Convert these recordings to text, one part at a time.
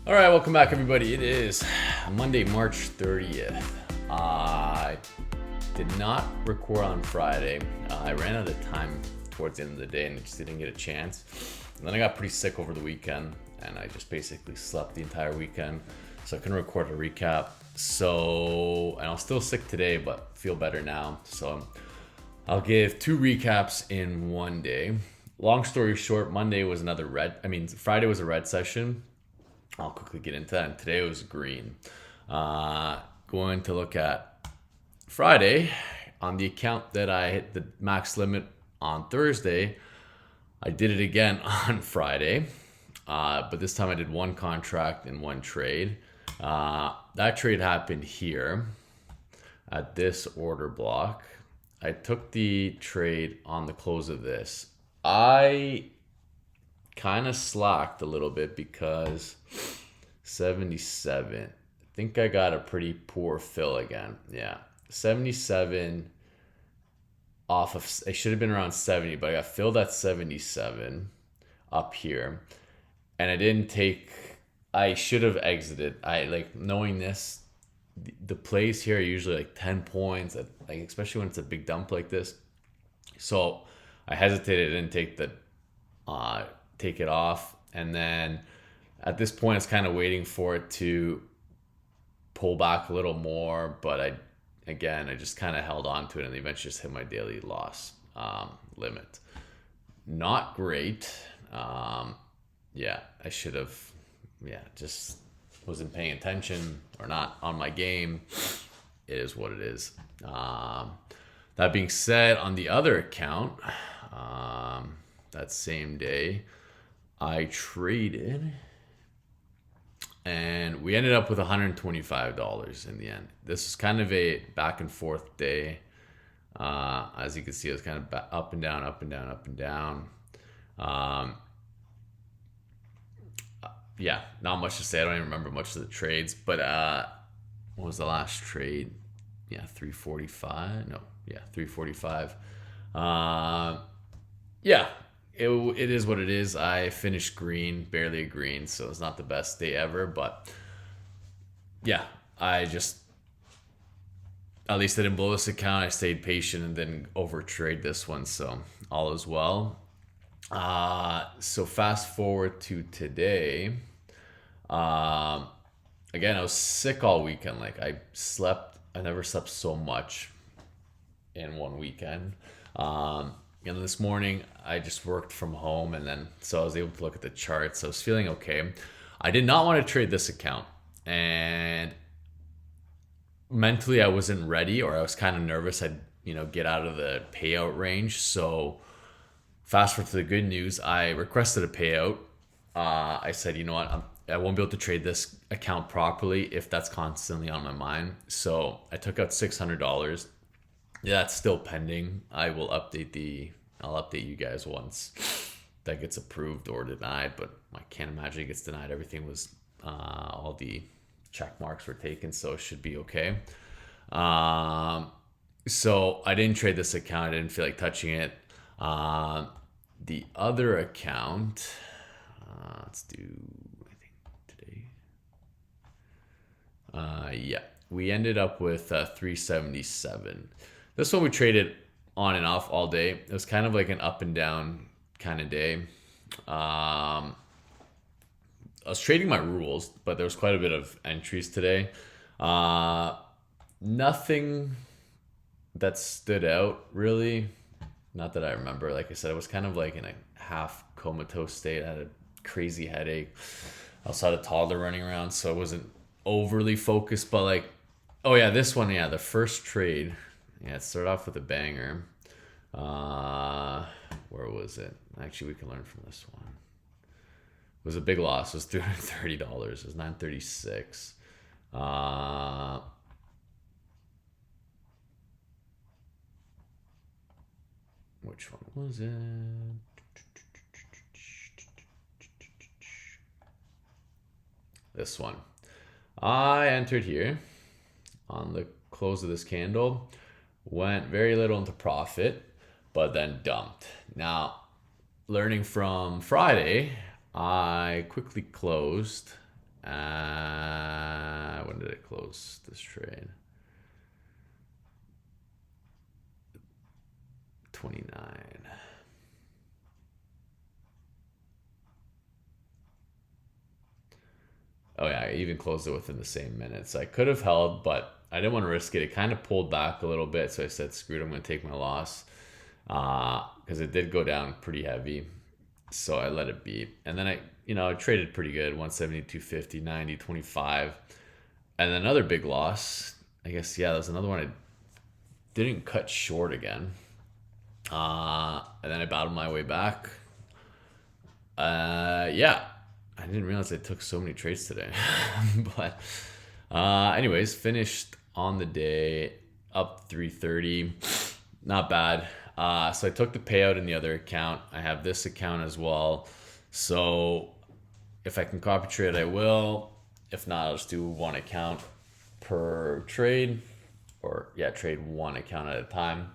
All right, welcome back, everybody. It is Monday, March 30th. I did not record on Friday. I ran out of time towards the end of the day and just didn't get a chance. And then I got pretty sick over the weekend and I just basically slept the entire weekend. So I couldn't record a recap. And I'm still sick today, but feel better now. So I'll give two recaps in one day. Long story short, Friday was a red session. I'll quickly get into that. And today was green. Going to look at Friday on the account that I hit the max limit on Thursday. I did it again on Friday, but this time I did one contract in one trade. That trade happened here at this order block. I took the trade on the close of this. I kind of slacked a little bit because 77. I think I got a pretty poor fill again. Yeah. 77 off of, it should have been around 70, but I got filled at 77 up here. And I should have exited. Knowing this, the plays here are usually like 10 points, especially when it's a big dump like this. So I hesitated, I didn't take it off, and then at this point it's kind of waiting for it to pull back a little more, but I just kind of held on to it and eventually just hit my daily loss limit. Not great. I should have just wasn't paying attention or not on my game. It is what it is. That being said, on the other account, that same day I traded and we ended up with $125 in the end. This is kind of a back and forth day. As you can see, it was kind of up and down, up and down, up and down. Not much to say. I don't even remember much of the trades, but what was the last trade? 345. No, 345. It is what it is. I finished green, barely a green, so it's not the best day ever, but I just, at least I didn't blow this account. I stayed patient and didn't overtrade this one, so all is well. So fast forward to today. Again, I was sick all weekend. I never slept so much in one weekend. And this morning I just worked from home, and then so I was able to look at the charts. I was feeling okay. I did not want to trade this account, and mentally I wasn't ready, or I was kind of nervous I'd get out of the payout range. So fast forward to the good news. I requested a payout. I said, you know what, I won't be able to trade this account properly if that's constantly on my mind. So I took out $600. That's still pending. I'll update you guys once that gets approved or denied, but I can't imagine it gets denied. Everything was, all the check marks were taken, so it should be okay. So I didn't trade this account. I didn't feel like touching it. The other account, let's do, I think today. We ended up with 377. This one we traded on and off all day. It was kind of like an up and down kind of day. I was trading my rules, but there was quite a bit of entries today. Nothing that stood out really. Not that I remember. Like I said, I was kind of like in a half comatose state. I had a crazy headache. I also had a toddler running around, so I wasn't overly focused. But this one, the first trade. It started off with a banger. Where was it? Actually, we can learn from this one. It was a big loss. It was $330. It was $936. Which one was it? This one. I entered here on the close of this candle. Went very little into profit, but then dumped. Now, learning from Friday, I quickly closed When did it close this trade? 29. Oh yeah, I even closed it within the same minutes. I could have held, but I didn't want to risk it. It kind of pulled back a little bit, so I said, "Screw it, I'm going to take my loss," because it did go down pretty heavy. So I let it be, and then I traded pretty good: 170, 250, 90, 25, and then another big loss. I guess yeah, that was another one. I didn't cut short again, and then I battled my way back. Yeah, I didn't realize I took so many trades today. But anyways, finished on the day up 330. Not bad. So I took the payout in the other account. I have this account as well. So if I can copy trade, I will. If not, I'll just do one account per trade, or yeah, trade one account at a time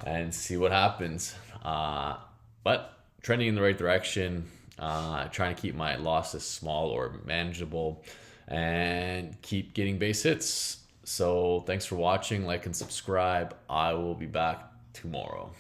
and see what happens. But trending in the right direction. Trying to keep my losses small or manageable and keep getting base hits. So thanks for watching. Like and subscribe. I will be back tomorrow.